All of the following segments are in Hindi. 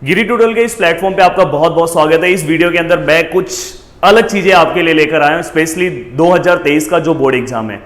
गिरी ट्यूटोरियल के इस प्लेटफॉर्म पे आपका बहुत बहुत स्वागत है। इस वीडियो के अंदर मैं कुछ अलग चीजें आपके लिए लेकर आया हूं, स्पेशली 2023 का जो बोर्ड एग्जाम है।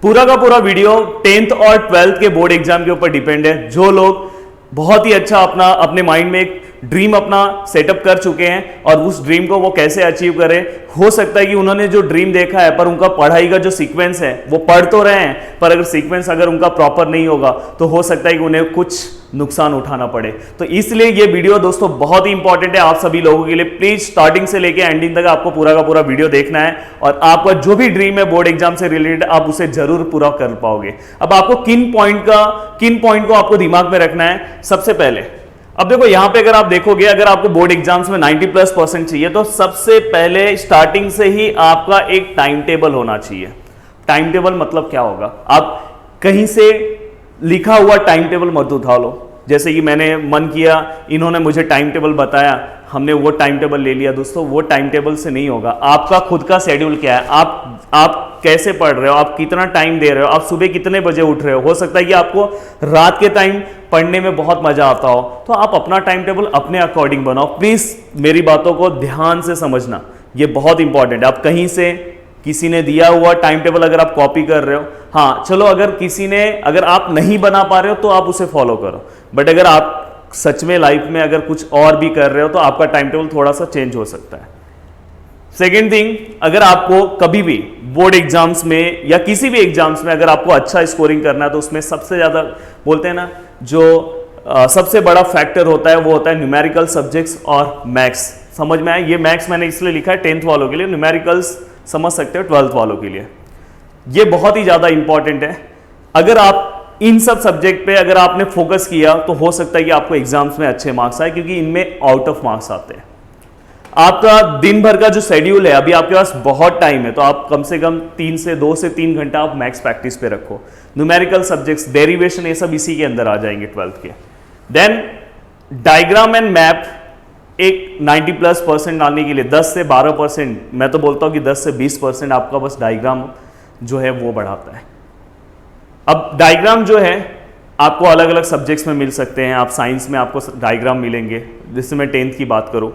पूरा का पूरा वीडियो 10th और 12th के बोर्ड एग्जाम के ऊपर डिपेंड है। जो लोग बहुत ही अच्छा अपने माइंड में एक ड्रीम अपना सेटअप कर चुके हैं और उस ड्रीम को वो कैसे अचीव करें, हो सकता है कि उन्होंने जो ड्रीम देखा है पर उनका पढ़ाई का जो सीक्वेंस है वो पढ़ तो रहे हैं, पर अगर सीक्वेंस अगर उनका प्रॉपर नहीं होगा तो हो सकता है कि उन्हें कुछ नुकसान उठाना पड़े। तो इसलिए ये वीडियो दोस्तों बहुत ही इंपॉर्टेंट है आप सभी लोगों के लिए। प्लीज स्टार्टिंग से लेके एंडिंग तक आपको पूरा का पूरा वीडियो देखना है और आपका जो भी ड्रीम है बोर्ड एग्जाम से रिलेटेड आप उसे जरूर पूरा कर पाओगे। अब आपको किन पॉइंट को आपको दिमाग में रखना है। सबसे पहले अब देखो यहां पे अगर आप देखोगे, अगर आपको बोर्ड एग्जाम्स में 90+% चाहिए तो सबसे पहले स्टार्टिंग से ही आपका एक टाइम टेबल होना चाहिए। टाइम टेबल मतलब क्या होगा, आप कहीं से लिखा हुआ टाइम टेबल मत उठा लो। जैसे कि मैंने मन किया, इन्होंने मुझे टाइम टेबल बताया, हमने वो टाइम टेबल ले लिया। दोस्तों वो टाइम टेबल से नहीं होगा। आपका खुद का शेड्यूल क्या है, आप कैसे पढ़ रहे हो, आप कितना टाइम दे रहे हो, आप सुबह कितने बजे उठ रहे हो सकता है कि आपको रात के टाइम पढ़ने में बहुत मजा आता हो, तो आप अपना टाइम टेबल अपने अकॉर्डिंग बनाओ। प्लीज मेरी बातों को ध्यान से समझना, ये बहुत इंपॉर्टेंट है। आप कहीं से किसी ने दिया हुआ टाइम टेबल अगर आप कॉपी कर रहे हो, हाँ चलो, अगर आप नहीं बना पा रहे हो तो आप उसे फॉलो करो, बट अगर आप सच में लाइफ में अगर कुछ और भी कर रहे हो तो आपका टाइम टेबल थोड़ा सा चेंज हो सकता है। सेकेंड थिंग, अगर आपको कभी भी बोर्ड एग्जाम्स में या किसी भी एग्जाम्स में अगर आपको अच्छा स्कोरिंग करना है तो उसमें सबसे ज्यादा बोलते हैं ना, जो सबसे बड़ा फैक्टर होता है वो होता है न्यूमेरिकल सब्जेक्ट्स और मैथ्स। समझ में आया? ये मैथ्स मैंने इसलिए लिखा है 10th वालों के लिए, न्यूमेरिकल्स समझ सकते हो 12th वालों के लिए। ये बहुत ही ज्यादा इंपॉर्टेंट है। अगर आप इन सब सब्जेक्ट पे अगर आपने फोकस किया तो हो सकता है कि आपको एग्जाम्स में अच्छे मार्क्स आए, क्योंकि इनमें आउट ऑफ मार्क्स आते हैं। आपका दिन भर का जो शेड्यूल है, अभी आपके पास बहुत टाइम है, तो आप कम से कम 2 से 3 घंटा आप मैथ्स प्रैक्टिस पे रखो। न्यूमेरिकल सब्जेक्ट्स, डेरिवेशन, ये सब इसी के अंदर आ जाएंगे 12th के। देन डायग्राम एंड मैप एक 90+% डालने के लिए 10 से 12%, मैं तो बोलता हूं कि 10 से 20% आपका बस डायग्राम जो है वो बढ़ाता है। अब डायग्राम जो है आपको अलग अलग सब्जेक्ट्स में मिल सकते हैं। आप साइंस में आपको डायग्राम मिलेंगे, जिससे मैं 10th की बात करूं।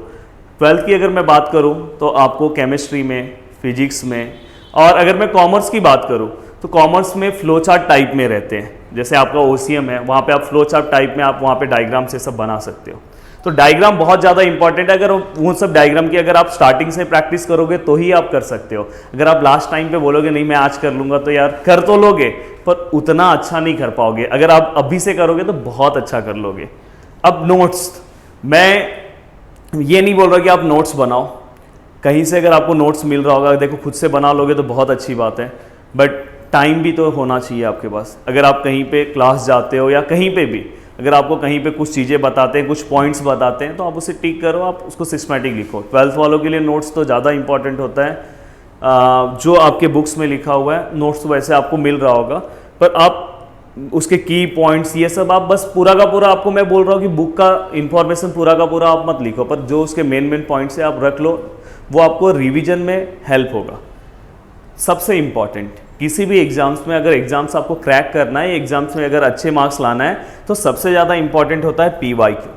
12th की अगर मैं बात करूं तो आपको केमिस्ट्री में, फिजिक्स में, और अगर मैं कॉमर्स की बात करूं तो कॉमर्स में फ्लो चार्ट टाइप में रहते हैं। जैसे आपका OCM है, वहाँ पे आप फ्लो चार्ट टाइप में आप वहाँ पे डायग्राम से सब बना सकते हो। तो डायग्राम बहुत ज़्यादा इंपॉर्टेंट है। अगर वो सब डायग्राम की अगर आप स्टार्टिंग से प्रैक्टिस करोगे तो ही आप कर सकते हो। अगर आप लास्ट टाइम पे बोलोगे नहीं मैं आज कर लूँगा, तो यार कर तो लोगे पर उतना अच्छा नहीं कर पाओगे। अगर आप अभी से करोगे तो बहुत अच्छा कर लोगे। अब नोट्स, मैं ये नहीं बोल रहा कि आप नोट्स बनाओ, कहीं से अगर आपको नोट्स मिल रहा होगा, देखो खुद से बना लोगे तो बहुत अच्छी बात है, बट टाइम भी तो होना चाहिए आपके पास। अगर आप कहीं पे क्लास जाते हो या कहीं पे भी अगर आपको कहीं पे कुछ चीज़ें बताते हैं, कुछ पॉइंट्स बताते हैं, तो आप उसे टिक करो, आप उसको सिस्टमैटिक लिखो। 12th वालों के लिए नोट्स तो ज़्यादा इंपॉर्टेंट होता है। जो आपके बुक्स में लिखा हुआ है नोट्स तो वैसे आपको मिल रहा होगा, पर आप उसके की पॉइंट्स ये सब आप बस पूरा का पूरा, आपको मैं बोल रहा हूँ कि बुक का इंफॉर्मेशन पूरा का पूरा आप मत लिखो, पर जो उसके मेन पॉइंट्स है आप रख लो, वो आपको रिविजन में हेल्प होगा। सबसे इंपॉर्टेंट, किसी भी एग्जाम्स में अगर एग्जाम्स आपको क्रैक करना है, एग्जाम्स में अगर अच्छे मार्क्स लाना है, तो सबसे ज़्यादा इंपॉर्टेंट होता है PYQ,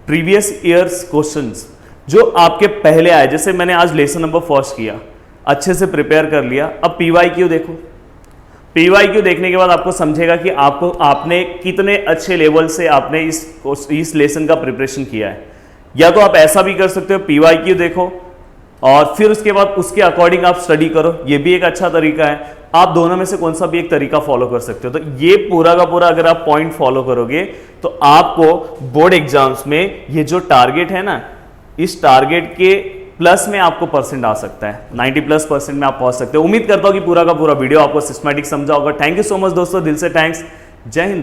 प्रीवियस ईयर्स क्वेश्चंस, जो आपके पहले आए। जैसे मैंने आज लेसन नंबर फर्स्ट किया, अच्छे से प्रिपेयर कर लिया, अब PYQ देखो। PYQ देखने के बाद आपको समझेगा कि आपने कितने अच्छे लेवल से आपने इस लेसन का प्रिपरेशन किया है। या तो आप ऐसा भी कर सकते हो, PYQ देखो और फिर उसके बाद उसके अकॉर्डिंग आप स्टडी करो, ये भी एक अच्छा तरीका है। आप दोनों में से कौन सा भी एक तरीका फॉलो कर सकते हो। तो ये पूरा का पूरा अगर आप पॉइंट फॉलो करोगे तो आपको बोर्ड एग्जाम्स में ये जो टारगेट है ना, इस टारगेट के प्लस में आपको परसेंट आ सकता है, 90+% में आप पहुंच सकते हो। उम्मीद करता हूं कि पूरा का पूरा वीडियो आपको सिस्टमैटिक समझा होगा। थैंक यू सो मच दोस्तों, दिल से थैंक्स। जय हिंद दोस्तों।